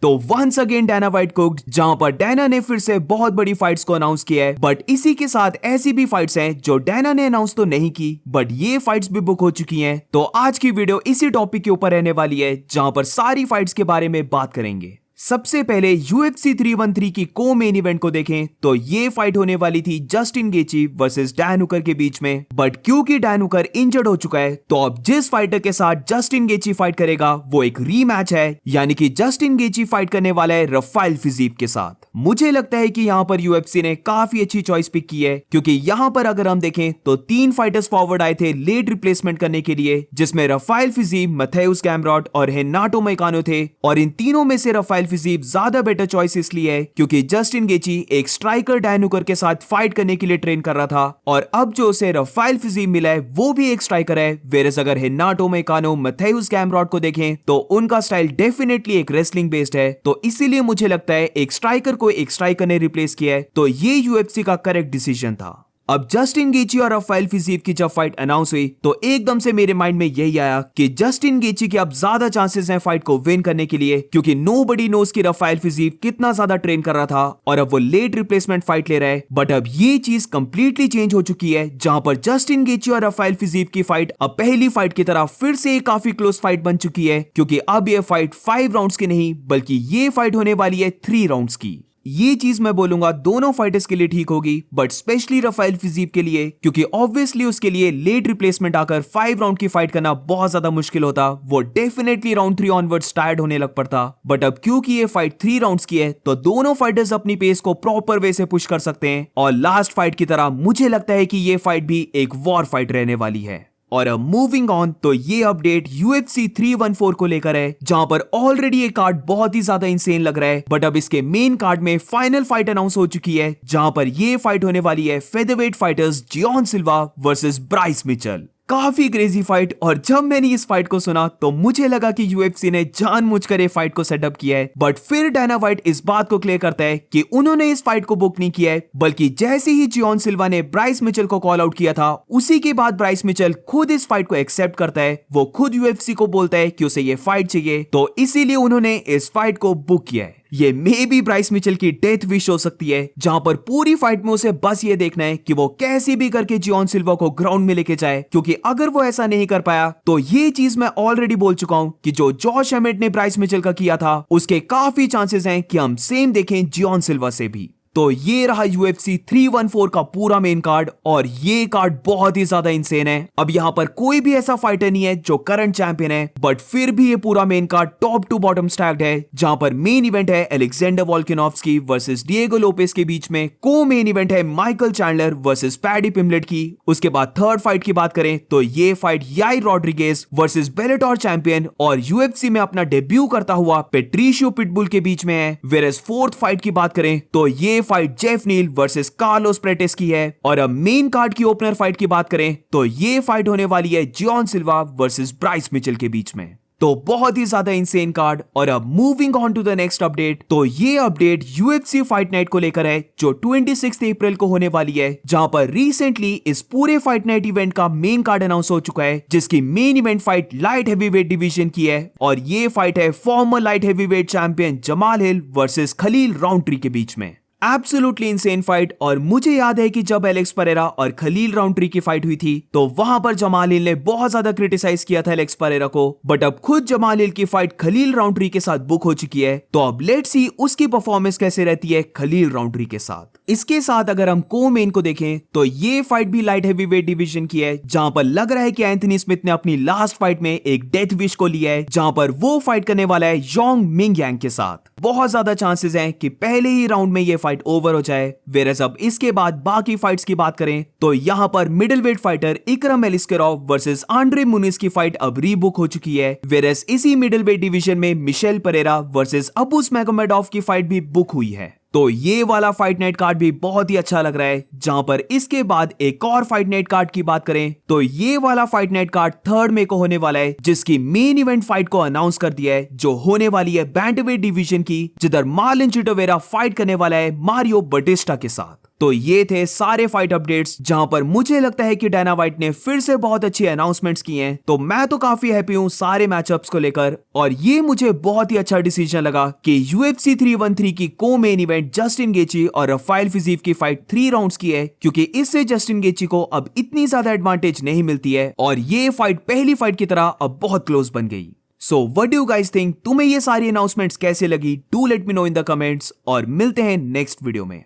तो once again Diana White cooked, जहां पर डायना ने फिर से बहुत बड़ी फाइट्स को अनाउंस किया है, बट इसी के साथ ऐसी भी फाइट्स हैं जो डायना ने अनाउंस तो नहीं की बट ये फाइट्स भी बुक हो चुकी हैं। तो आज की वीडियो इसी टॉपिक के ऊपर रहने वाली है, जहां पर सारी फाइट्स के बारे में बात करेंगे। सबसे पहले UFC 313 की को मेन इवेंट को देखें तो ये फाइट होने वाली थी जस्टिन गेची वर्सेस डैन हुकर के बीच में, बट क्योंकि डैन हुकर इंजर्ड हो चुका है तो अब जिस फाइटर के साथ जस्टिन गेची फाइट करेगा वो एक रीमैच है, यानी कि जस्टिन गेची फाइट करने वाला है रफाइल फिजीव के साथ। मुझे लगता है कि यहाँ पर UFC ने काफी अच्छी चॉइस पिक की है, क्योंकि यहाँ पर अगर हम देखें तो 3 फाइटर्स फॉरवर्ड आए थे लेट रिप्लेसमेंट करने के लिए, जिसमें रफाइल फिजीव, मैथेउस गैमरॉट और हेनाटो मैकानो थे। और इन तीनों में से रफाइल फिजीव ज्यादा बेटर चॉइस इसलिए है क्योंकि जस्टिन गेची एक स्ट्राइकर डैन हुकर के साथ फाइट करने के लिए ट्रेन कर रहा था, और अब जो उसे रफाइल फिजीव मिला है वो भी एक स्ट्राइकर है। वेरस अगर हेनाटो मैकानो, मैथेउस गैमरॉट को देखें तो उनका स्टाइल डेफिनेटली एक रेसलिंग बेस्ड है, तो इसीलिए मुझे लगता है एक स्ट्राइकर को एक स्ट्राइकर ने रिप्लेस किया है, तो ये UFC का करेक्ट डिसीजन था। अब जस्टिन गेची और रफाइल फिजीव की जब फाइट अनाउंस हुई तो एकदम से मेरे माइंड में यही आया कि जस्टिन गेची के अब ज्यादा चांसेस हैं फाइट को विन करने के लिए, क्योंकि नोबडी नोस कि रफाइल फिजीव कितना ज्यादा ट्रेन कर रहा था और अब वो लेट रिप्लेसमेंट फाइट ले रहा है। बट अब ये चीज कंप्लीटली चेंज हो चुकी है, जहां पर जस्टिन गेची और रफाइल फिजीव की फाइट अब पहली फाइट की तरह फिर से एक काफी क्लोज फाइट बन चुकी है, क्योंकि अब ये फाइट 5 राउंड्स की नहीं बल्कि ये फाइट होने वाली है 3 राउंड्स की। ये चीज मैं बोलूंगा दोनों फाइटर्स के लिए ठीक होगी, बट स्पेशली रफाइल फिजीव के लिए, क्योंकि ऑब्वियसली उसके लिए लेट रिप्लेसमेंट आकर 5 राउंड की फाइट करना बहुत ज्यादा मुश्किल होता। वो डेफिनेटली राउंड 3 ऑनवर्ड्स टायर्ड होने लग पड़ता। बट अब क्योंकि ये फाइट 3 राउंड्स की है तो दोनों फाइटर्स अपनी पेस को प्रॉपर वे से पुश कर सकते हैं, और लास्ट फाइट की तरह मुझे लगता है कि ये फाइट भी एक वॉर फाइट रहने वाली है। और अब मूविंग ऑन, तो ये अपडेट UFC 314 को लेकर है, जहां पर ऑलरेडी ये कार्ड बहुत ही ज्यादा इंसेन लग रहा है, बट अब इसके मेन कार्ड में फाइनल फाइट अनाउंस हो चुकी है, जहां पर ये फाइट होने वाली है फेदरवेट फाइटर्स जियोन सिल्वा वर्सेस ब्राइस मिचेल। काफी क्रेजी फाइट, और जब मैंने इस फाइट को सुना तो मुझे लगा कि UFC ने जानबूझकर ये फाइट को सेटअप किया है, बट फिर डायना व्हाइट इस बात को क्लियर करता है कि उन्होंने इस फाइट को बुक नहीं किया है, बल्कि जैसे ही जियोन सिल्वा ने ब्राइस मिचेल को कॉल आउट किया था उसी के बाद ब्राइस मिचेल खुद इस फाइट को एक्सेप्ट करता है। वो खुद UFC को बोलता है कि उसे ये फाइट चाहिए, तो इसीलिए उन्होंने इस फाइट को बुक किया है। ये मे बी ब्राइस मिचेल की डेथ विश हो सकती है, जहां पर पूरी फाइट में उसे बस ये देखना है कि वो कैसे भी करके जियोन सिल्वा को ग्राउंड में लेके जाए, क्योंकि अगर वो ऐसा नहीं कर पाया तो ये चीज मैं ऑलरेडी बोल चुका हूं कि जो जॉश एमेट ने ब्राइस मिचेल का किया था उसके काफी चांसेस हैं कि हम सेम देखें जियोन सिल्वा से भी। तो ये रहा UFC 314 का पूरा मेन कार्ड, और ये कार्ड बहुत ही ज्यादा इंसेन है। अब यहाँ पर कोई भी ऐसा फाइटर नहीं है जो करंट चैंपियन है, बट फिर भी ये पूरा main card top to bottom stacked है, जहां पर मेन इवेंट है Alexander Volkanovski versus Diego Lopes के बीच में, को मेन इवेंट है Michael Chandler versus Paddy Pimblett की। उसके बाद थर्ड फाइट की बात करें तो ये fight Yair Rodriguez versus Bellator champion और UFC में अपना डेब्यू करता हुआ पेट्रिशियो पिटबुल के बीच में है। वेरस फोर्थ फाइट की बात करें तो ये fight Geoff Neal versus Carlos practice की है। और अब मेन कार्ड की ओपनर फाइट की बात करें तो ये फाइट होने वाली है जियोन सिल्वा वर्सेस ब्राइस मिचेल के बीच में। तो बहुत ही ज्यादा इंसेन कार्ड। और अब moving on to the next update, तो ये अपडेट UFC फाइट नाइट को लेकर है जो 26 अप्रैल को होने वाली है, जहां पर रिसेंटली इस पूरे फाइट नाइट इवेंट का मेन कार्ड अनाउंस हो चुका है, जिसकी main event fight light heavyweight division की है, और ये फाइट है former light heavyweight champion Jamal Hill versus Khalil Rountree के बीच में। Absolutely insane fight. और मुझे याद है कि जब एलेक्स परेरा और खलील राउंट्री की फाइट हुई थी तो वहां पर जमाल हिल ने बहुत ज्यादा क्रिटिसाइज किया था एलेक्स परेरा को, बट अब खुद जमाल हिल की फाइट खलील राउंट्री के साथ बुक हो चुकी है, तो अब लेट्स सी उसकी परफॉर्मेंस कैसे रहती है खलील राउंट्री के साथ। इसके साथ अगर हम को मेन को देखें तो ये फाइट भी लाइट हेवीवेट डिवीजन की है, जहां पर लग रहा है कि एंथनी स्मिथ ने अपनी लास्ट फाइट में एक डेथ विश को लिया है, जहां पर वो फाइट करने वाला है योंग मिंग यांग के साथ। बहुत ज्यादा चांसेस हैं कि पहले ही राउंड में ये फाइट ओवर हो जाए। वेरस अब इसके बाद बाकी फाइट्स की बात करें तो यहां पर middleweight fighter Ikram Aliskerov versus Andre Muniz की फाइट अब रीबुक हो चुकी है। वेरस इसी मिडिलवेट डिवीजन में Michel Pereira versus Abus Magomedov की फाइट भी बुक हुई है। तो ये वाला फाइट नाइट कार्ड भी बहुत ही अच्छा लग रहा है, जहां पर इसके बाद एक और फाइट नाइट कार्ड की बात करें तो ये वाला फाइट नाइट कार्ड 3 मई को होने वाला है, जिसकी मेन इवेंट फाइट को अनाउंस कर दिया है, जो होने वाली है बैंटवेट डिवीजन की, जिधर मार्लिन चिटोवेरा फाइट करने वाला है मारियो बटिस्टा के साथ। तो ये थे सारे फाइट अपडेट्स जहां पर मुझे लगता है कि डायना वाइट ने फिर से बहुत अच्छी अनाउंसमेंट्स की हैं। तो मैं तो काफी हैप्पी हूं सारे मैचअप्स को लेकर, और ये मुझे बहुत ही अच्छा डिसीजन लगा कि UFC 313 की को मेन इवेंट जस्टिन गेची और रफाइल फिजीव की फाइट 3 राउंड्स की है, क्योंकि इससे जस्टिन गेची को अब इतनी ज्यादा एडवांटेज नहीं मिलती है और ये फाइट पहली फाइट की तरह अब बहुत क्लोज बन गई। So what do you guys think, तुम्हें ये सारी अनाउंसमेंट्स कैसे लगी? Do let me know in the comments, और मिलते हैं नेक्स्ट वीडियो में।